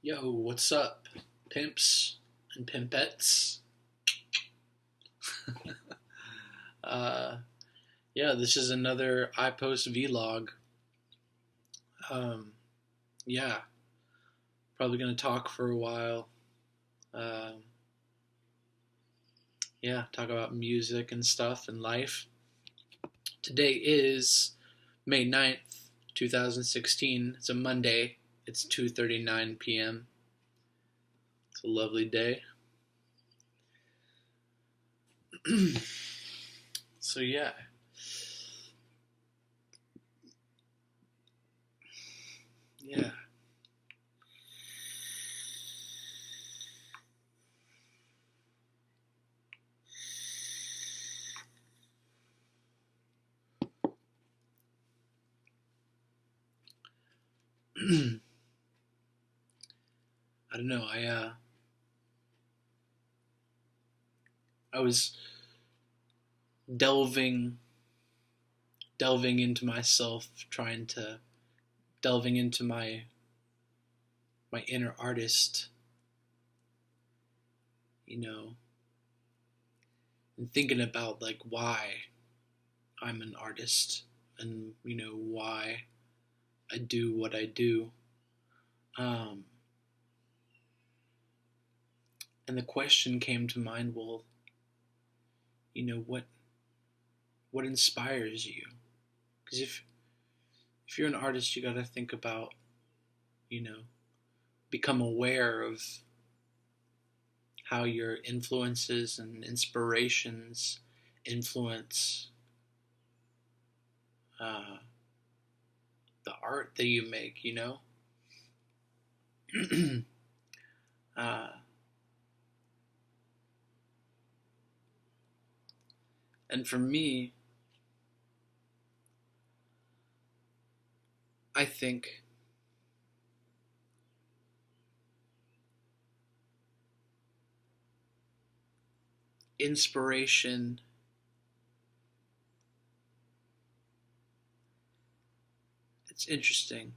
Yo, what's up, pimps and pimpettes? Uh, yeah, this is another Ipos vlog. Um, yeah, probably gonna talk for a while. Um, yeah, talk about music and stuff and life. Today is May 9th, 2016. It's a Monday. It's 2:39 p.m. It's a lovely day. So yeah, yeah. I don't know. I was delving delving into myself, trying to delving into my inner artist, you know, and thinking about like why I'm an artist and why I do what I do. Um, and the question came to mind, well, what inspires you? Because if you're an artist, you got to think about, you know, become aware of how your influences and inspirations influence uh, the art that you make, uh, and for me, I think inspiration, it's interesting.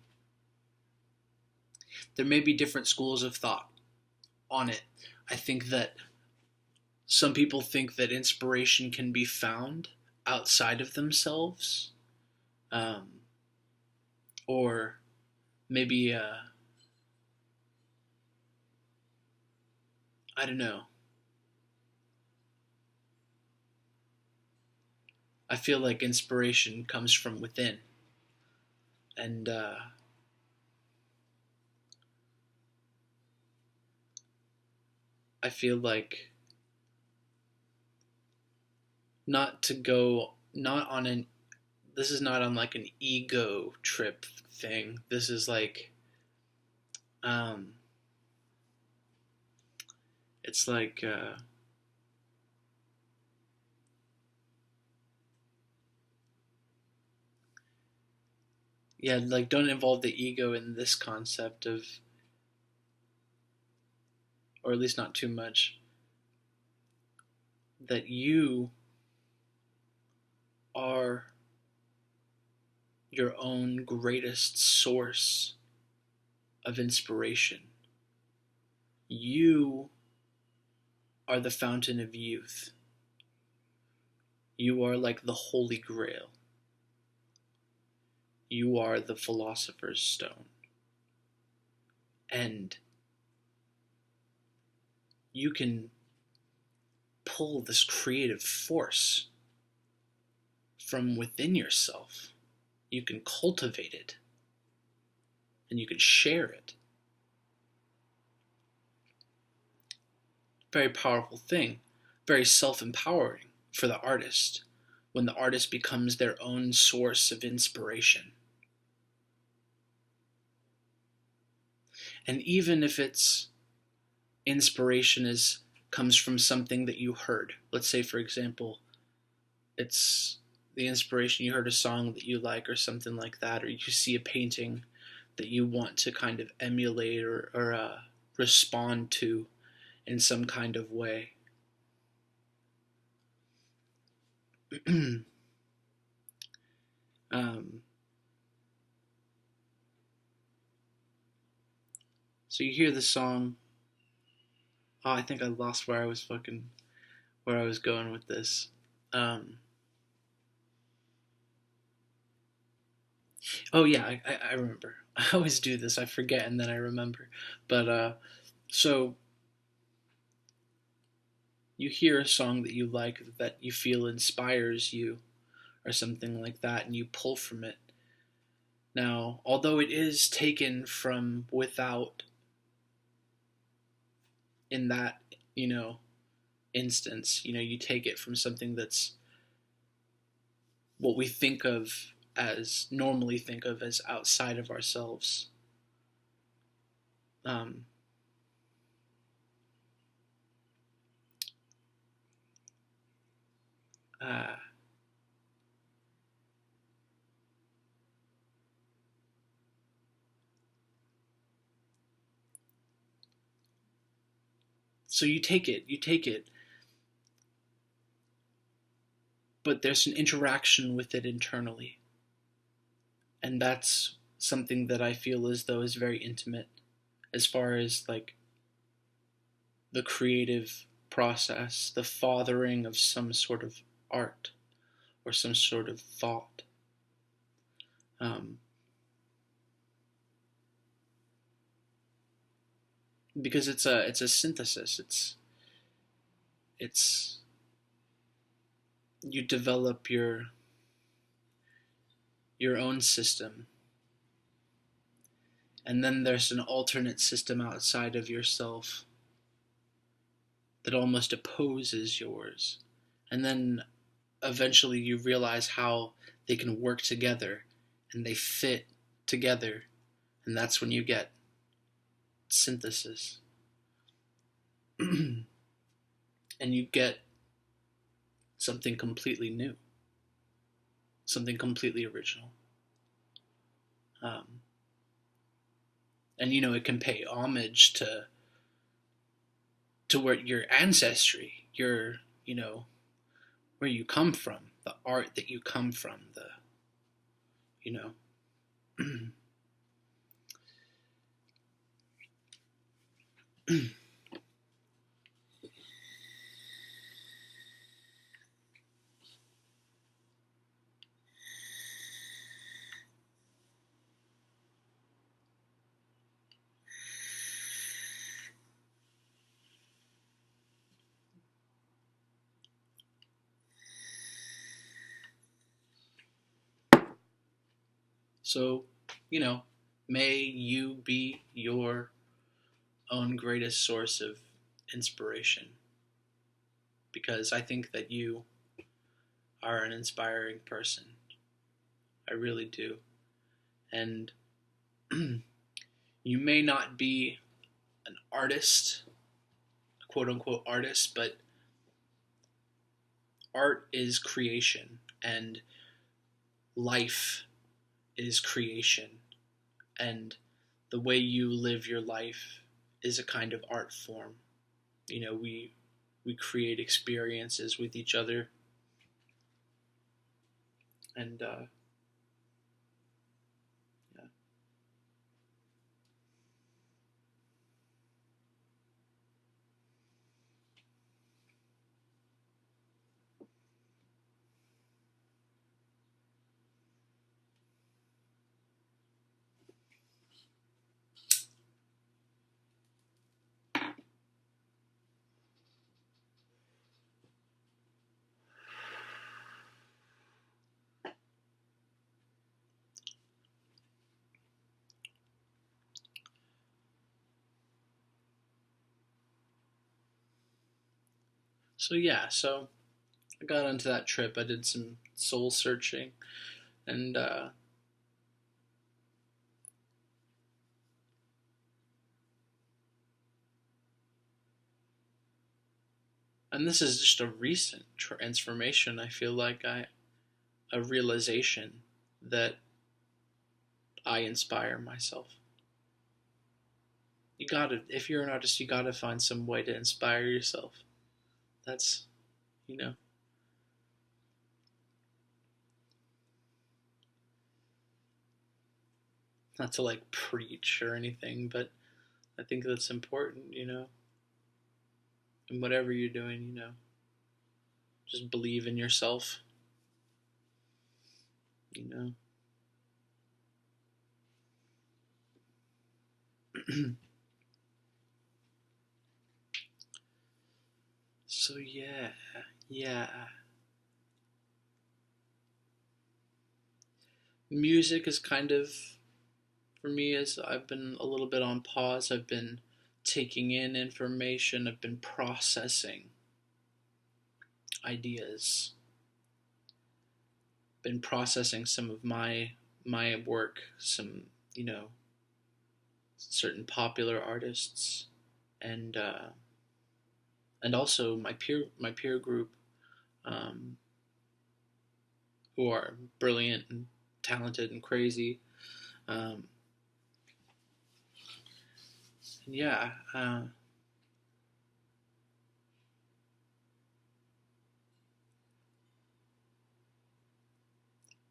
There may be different schools of thought on it. I think that some people think that inspiration can be found outside of themselves, um, or maybe, I don't know. I feel like inspiration comes from within. And I feel like not to go, not on an, this is not on like an ego trip thing. This is like, um, it's like, yeah, like don't involve the ego in this concept of, or at least not too much, that you are your own greatest source of inspiration. You are the fountain of youth. You are like the Holy Grail. You are the Philosopher's Stone. And you can pull this creative force from within yourself. You can cultivate it and you can share it. Very powerful thing, very self empowering for the artist when the artist becomes their own source of inspiration. And even if it's inspiration is comes from something that you heard. Let's say for example, it's the inspiration, you heard a song that you like or something like that, or you see a painting that you want to kind of emulate or respond to in some kind of way. um, So you hear the song. Oh, I think I lost where I was going with this. Um, oh yeah, I remember. I always do this. I forget and then I remember. But so you hear a song that you like that you feel inspires you or something like that, and you pull from it. Now, although it is taken from without in that, you know, instance, you take it from something that's what we think of as normally think of as outside of ourselves. Um, uh, so you take it, but there's an interaction with it internally, and that's something that I feel as though is very intimate as far as like the creative process, the fathering of some sort of art or some sort of thought. Um, because it's a synthesis. It's you develop your own system, and then there's an alternate system outside of yourself that almost opposes yours, and then eventually you realize how they can work together and they fit together, and that's when you get synthesis. And you get something completely new, something completely original. Um, and it can pay homage to where your ancestry, your where you come from, the art that you come from, the you know. So, may you be your own greatest source of inspiration, because I think that you are an inspiring person. I really do. And you may not be an artist, a quote unquote artist, but art is creation and life is creation. And the way you live your life is a kind of art form. We create experiences with each other, and yeah. So I got onto that trip. I did some soul searching, and this is just a recent transformation. I feel like a realization that I inspire myself. You gotta, if you're an artist, you gotta find some way to inspire yourself. That's, you know, not to like preach or anything, but I think that's important, in whatever you're doing, just believe in yourself, you know. So yeah, yeah. Music is kind of, for me, as I've been a little bit on pause. I've been taking in information. I've been processing ideas. Been processing some of my work, some, you know, certain popular artists, and also my peer group, um, who are brilliant and talented and crazy. Um, yeah,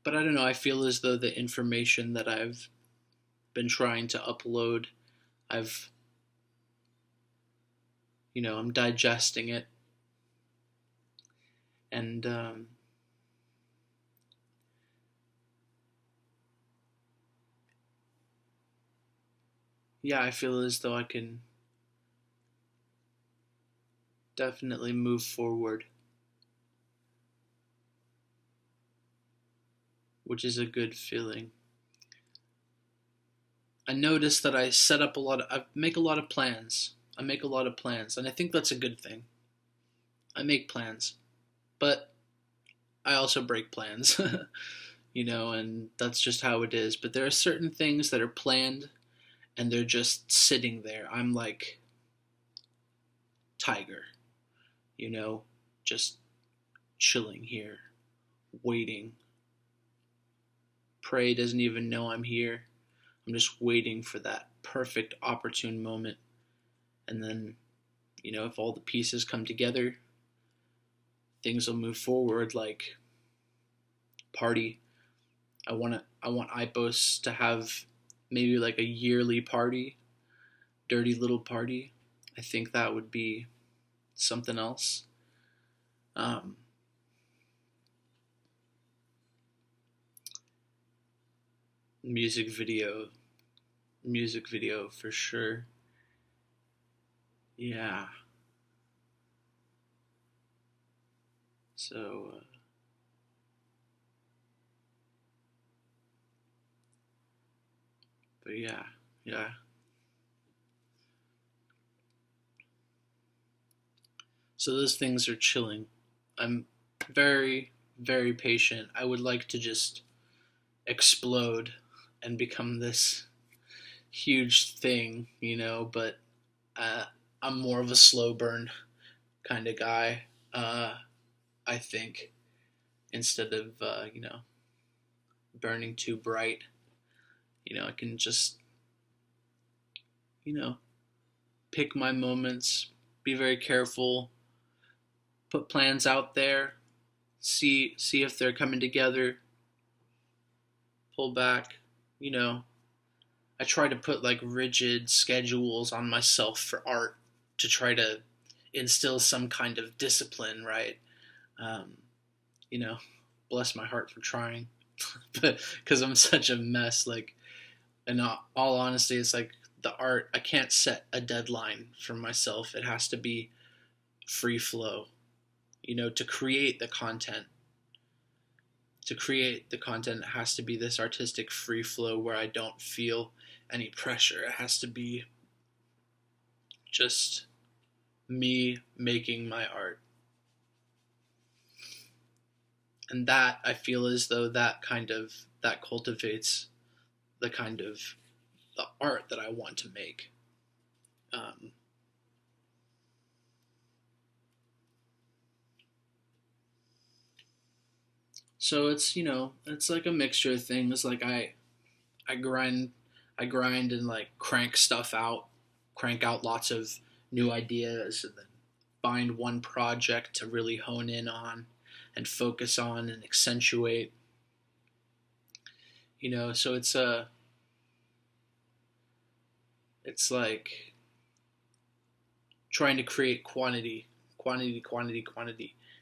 but I don't know. I feel as though the information that I've been trying to upload, I've, I'm digesting it, and yeah, I feel as though I can definitely move forward, which is a good feeling. I notice that I make a lot of plans. I make a lot of plans, and I think that's a good thing. I make plans, but I also break plans, and that's just how it is. But there are certain things that are planned and they're just sitting there. I'm like Tiger, you know, just chilling here, waiting. Prey doesn't even know I'm here. I'm just waiting for that perfect opportune moment. And then, if all the pieces come together, things will move forward. Like party. I want Ipos to have maybe like a yearly party, dirty little party. I think that would be something else. Um, music video, music video for sure. Yeah. So, but yeah, yeah. So those things are chilling. I'm very, very patient. I would like to just explode and become this huge thing, but uh, I'm more of a slow burn kind of guy, I think, instead of, burning too bright. I can just, you know, pick my moments, be very careful, put plans out there, see if they're coming together, pull back, you know. I try to put like rigid schedules on myself for art to try to instill some kind of discipline, right? Um, you know, bless my heart for trying, but because I'm such a mess, like, in all honesty, it's like the art. I can't set a deadline for myself. It has to be free flow. To create the content. To create the content, it has to be this artistic free flow where I don't feel any pressure. It has to be just me making my art. And that, I feel as though that cultivates the kind of the art that I want to make. Um, so it's like a mixture of things. Like I grind I grind and like crank out lots of new ideas, and then find one project to really hone in on and focus on and accentuate. So it's like trying to create quantity,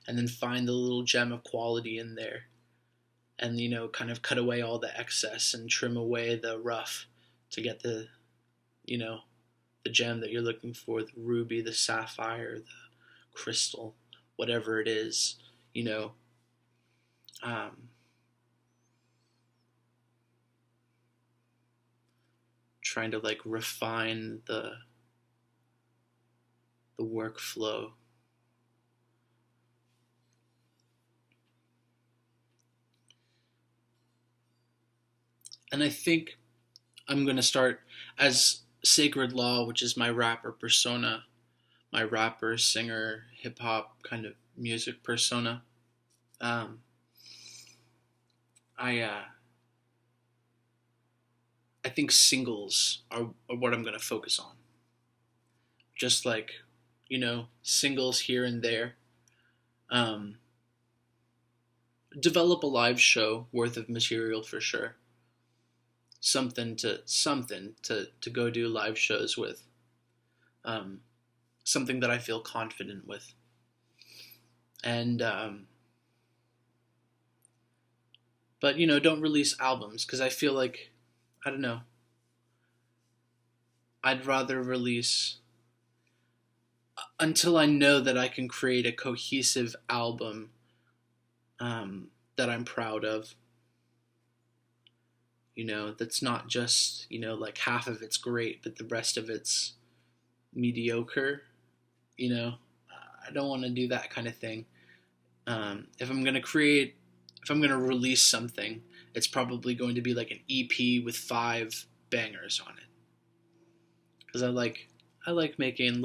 and then find the little gem of quality in there, and kind of cut away all the excess and trim away the rough to get you know the gem that you're looking for, the ruby, the sapphire, the crystal, whatever it is, you know. Um, Trying to like refine the workflow. And I think I'm gonna start as Sacred Law, which is my rapper persona, my rapper, singer, hip hop kind of music persona. Um, I I think singles are what I'm gonna focus on. Just like singles here and there. Um, Develop a live show worth of material for sure. Something to go do live shows with. Um, Something that I feel confident with. And but don't release albums because I feel like I don't know. I'd rather release until I know that I can create a cohesive album that I'm proud of. That's not just like half of it's great, but the rest of it's mediocre. You know, I don't want to do that kind of thing. If I'm gonna create, if I'm gonna release something, it's probably going to be like an EP with 5 bangers on it. Because I like making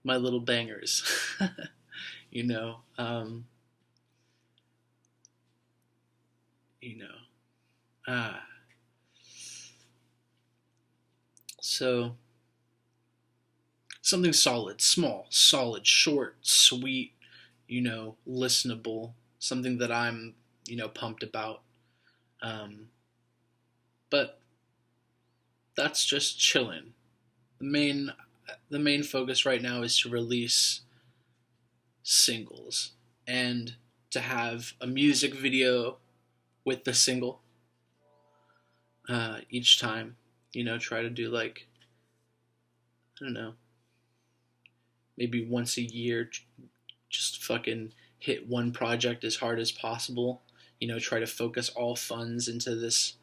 my little bangers. you know, um, you know. Uh, so something solid, small, solid, short, sweet, listenable, something that I'm, pumped about. Um, but that's just chilling. The main the main focus right now is to release singles and to have a music video with the single each time. Try to do like I don't know, maybe once a year, just fucking hit one project as hard as possible. Try to focus all funds into this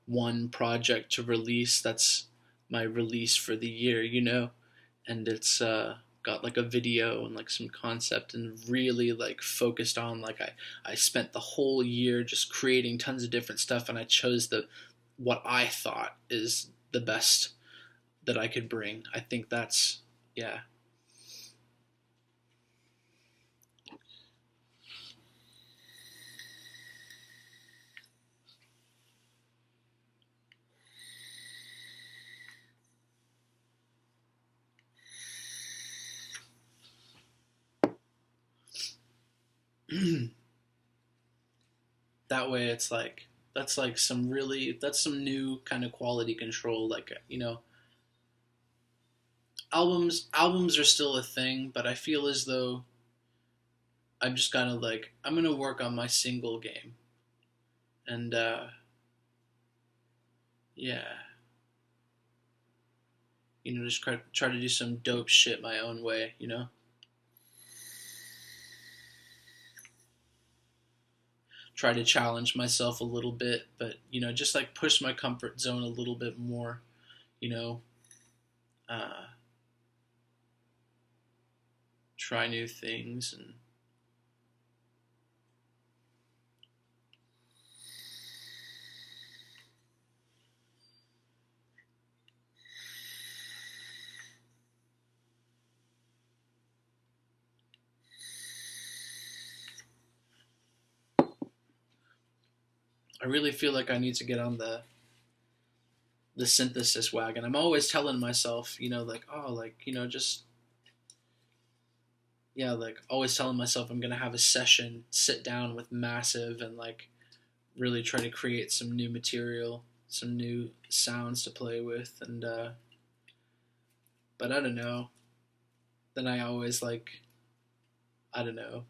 one project to release. That's my release for the year, and it's got like a video and like some concept and really like focused on like I spent the whole year just creating tons of different stuff and I chose the what I thought is the best that I could bring. I think that's yeah. That way it's like that's some new kind of quality control, like albums are still a thing, but I feel as though I'm just kind of like I'm gonna work on my single game, and yeah, just try to do some dope shit my own way, try to challenge myself a little bit, but just like push my comfort zone a little bit more, you know, uh, try new things. And I really feel like I need to get on the synthesis wagon. I'm always telling myself, like, oh, like, just yeah, like always telling myself I'm gonna have a session, sit down with Massive, and like really try to create some new material, some new sounds to play with, and but I don't know. then I always I don't know,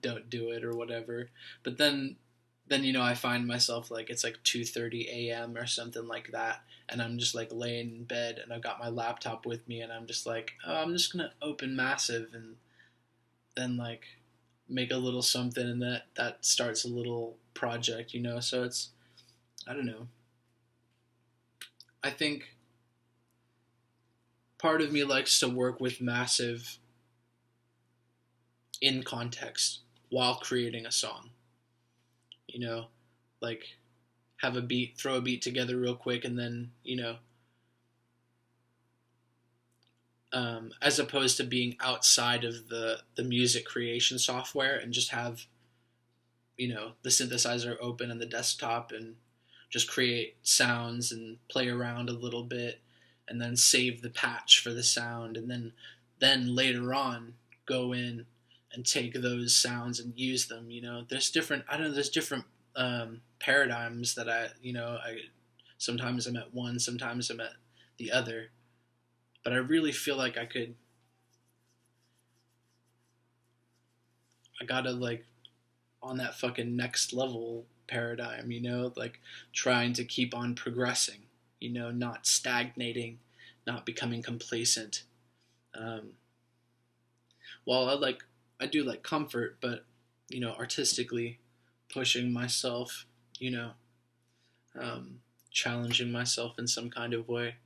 don't do it or whatever. But then I find myself it's like 2:30 a.m. or something like that, and I'm just laying in bed, and I've got my laptop with me, and I'm just oh, I'm just gonna open Massive, and then make a little something, and that starts a little project. So it's, I don't know. I think part of me likes to work with Massive in context while creating a song. You know, like have a beat, throw a beat together real quick, and then as opposed to being outside of the music creation software and just have the synthesizer open and the desktop and just create sounds and play around a little bit and then save the patch for the sound, and then later on go in and take those sounds and use them. There's different, I don't know, there's different paradigms that I sometimes I'm at one, sometimes I'm at the other, but I really feel like I gotta on that fucking next level paradigm, trying to keep on progressing, not stagnating, not becoming complacent. Um, while I do like comfort, but artistically pushing myself, you know, um, challenging myself in some kind of way.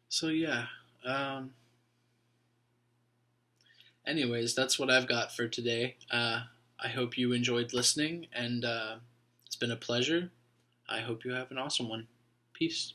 So yeah. Um, anyways, that's what I've got for today. I hope you enjoyed listening, and it's been a pleasure. I hope you have an awesome one. Peace.